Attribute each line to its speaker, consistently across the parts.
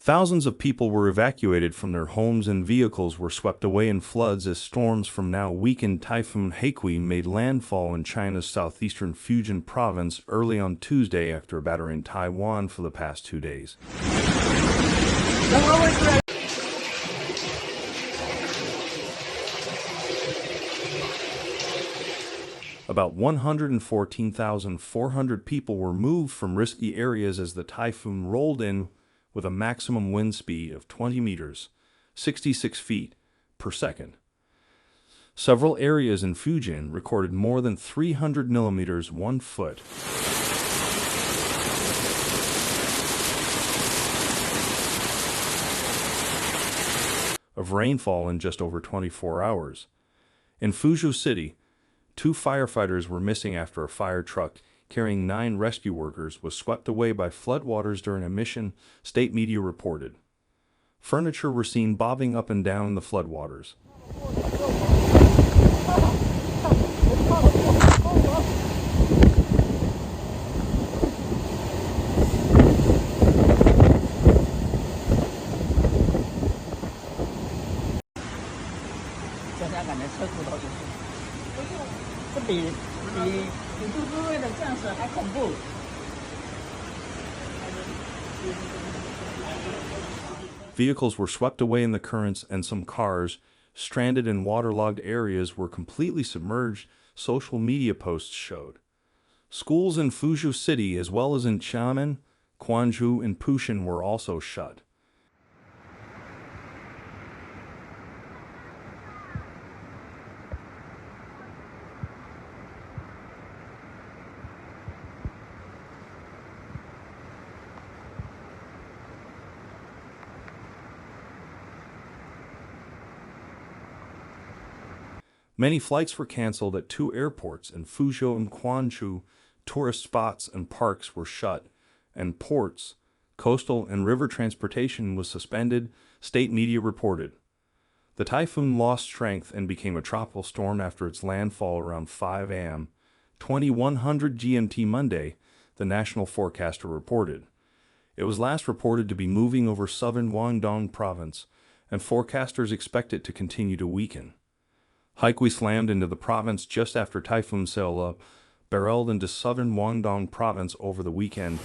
Speaker 1: Thousands of people were evacuated from their homes and vehicles were swept away in floods as storms from now weakened Typhoon Haikui made landfall in China's southeastern Fujian province early on Tuesday after battering Taiwan for the past 2 days. About 114,400 people were moved from risky areas as the typhoon rolled in with a maximum wind speed of 20 meters, 66 feet per second. Several areas in Fujian recorded more than 300 millimeters 1 foot. Of rainfall in just over 24 hours. In Fuzhou City, 2 firefighters were missing after a fire truck carrying 9 rescue workers was swept away by floodwaters during a mission, state media reported. Furniture were seen bobbing up and down in the floodwaters. Vehicles were swept away in the currents and some cars, stranded in waterlogged areas, were completely submerged, social media posts showed. Schools in Fuzhou City as well as in Xiamen, Quanzhou, and Fujian were also shut. Many flights were canceled at 2 airports in Fuzhou and Quanzhou. Tourist spots and parks were shut, and ports, coastal and river transportation was suspended, state media reported. The typhoon lost strength and became a tropical storm after its landfall around 5 a.m. 2100 GMT Monday, the national forecaster reported. It was last reported to be moving over southern Guangdong province, and forecasters expect it to continue to weaken. Haikui slammed into the province just after Typhoon Seola barreled into southern Guangdong province over the weekend.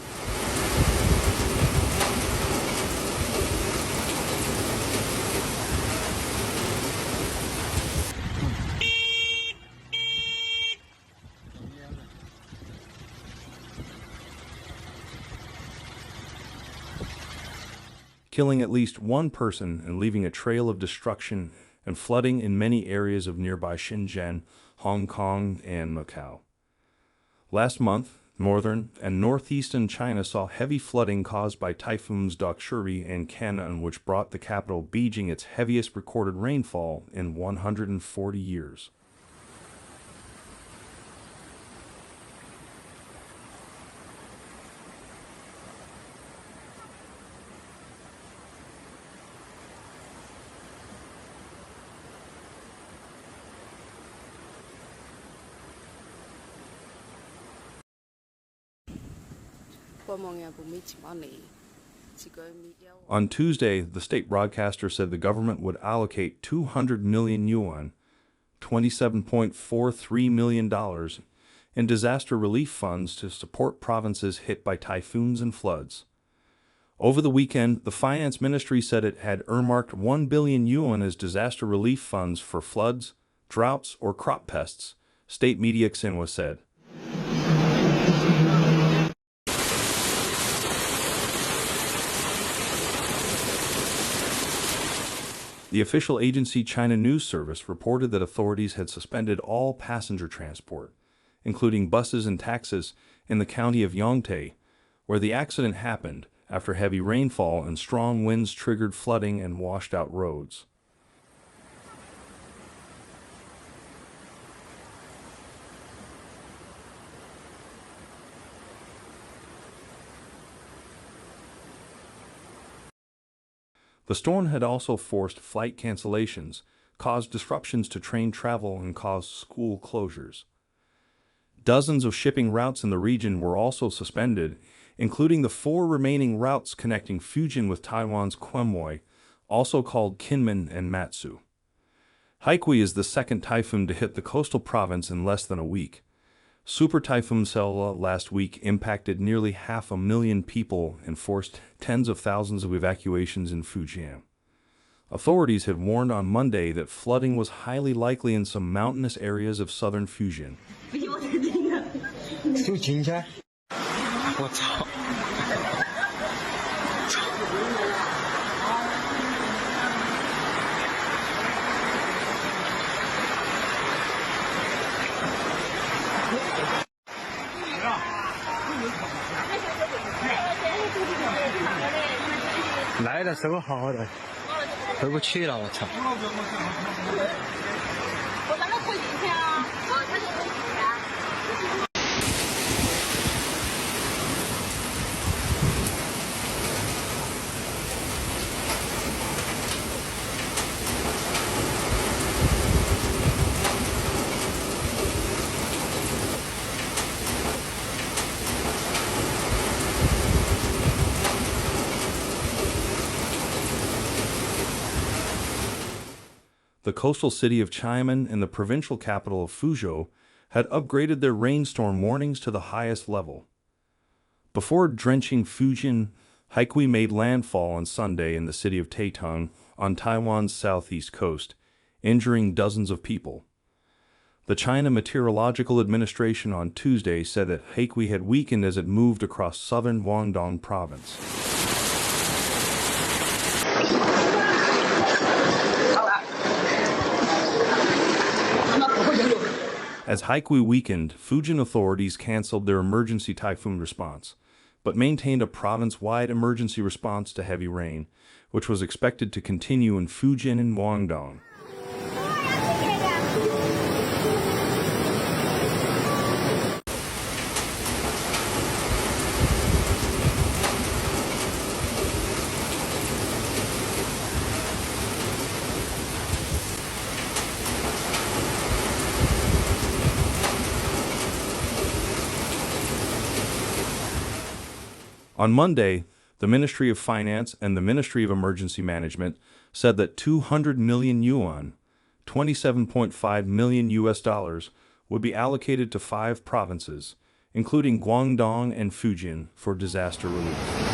Speaker 1: Killing at least 1 person and leaving a trail of destruction and flooding in many areas of nearby Shenzhen, Hong Kong, and Macau. Last month, northern and northeastern China saw heavy flooding caused by typhoons Doksuri and Canaan, which brought the capital Beijing its heaviest recorded rainfall in 140 years. On Tuesday, the state broadcaster said the government would allocate 200 million yuan, $27.43 million, in disaster relief funds to support provinces hit by typhoons and floods. Over the weekend, the finance ministry said it had earmarked 1 billion yuan as disaster relief funds for floods, droughts, or crop pests, state media Xinhua said. The official agency China News Service reported that authorities had suspended all passenger transport, including buses and taxis, in the county of Yongtai, where the accident happened after heavy rainfall and strong winds triggered flooding and washed out roads. The storm had also forced flight cancellations, caused disruptions to train travel, and caused school closures. Dozens of shipping routes in the region were also suspended, including the 4 remaining routes connecting Fujian with Taiwan's Quemoy, also called Kinmen and Matsu. Haikui is the second typhoon to hit the coastal province in less than a week. Super Typhoon Sela last week impacted nearly 500,000 people and forced tens of thousands of evacuations in Fujian. Authorities had warned on Monday that flooding was highly likely in some mountainous areas of southern Fujian.
Speaker 2: 就今天，我操！来的时候好好的，回不去了，我操！我把它回进去啊！他就回进去啊！
Speaker 1: The coastal city of Taiwan and the provincial capital of Fuzhou had upgraded their rainstorm warnings to the highest level. Before drenching Fujian, Haikui made landfall on Sunday in the city of Taitung on Taiwan's southeast coast, injuring dozens of people. The China Meteorological Administration on Tuesday said that Haikui had weakened as it moved across southern Guangdong province. As Haikui weakened, Fujian authorities canceled their emergency typhoon response, but maintained a province-wide emergency response to heavy rain, which was expected to continue in Fujian and Guangdong. On Monday, the Ministry of Finance and the Ministry of Emergency Management said that 200 million yuan, $27.5 million, would be allocated to 5 provinces, including Guangdong and Fujian, for disaster relief.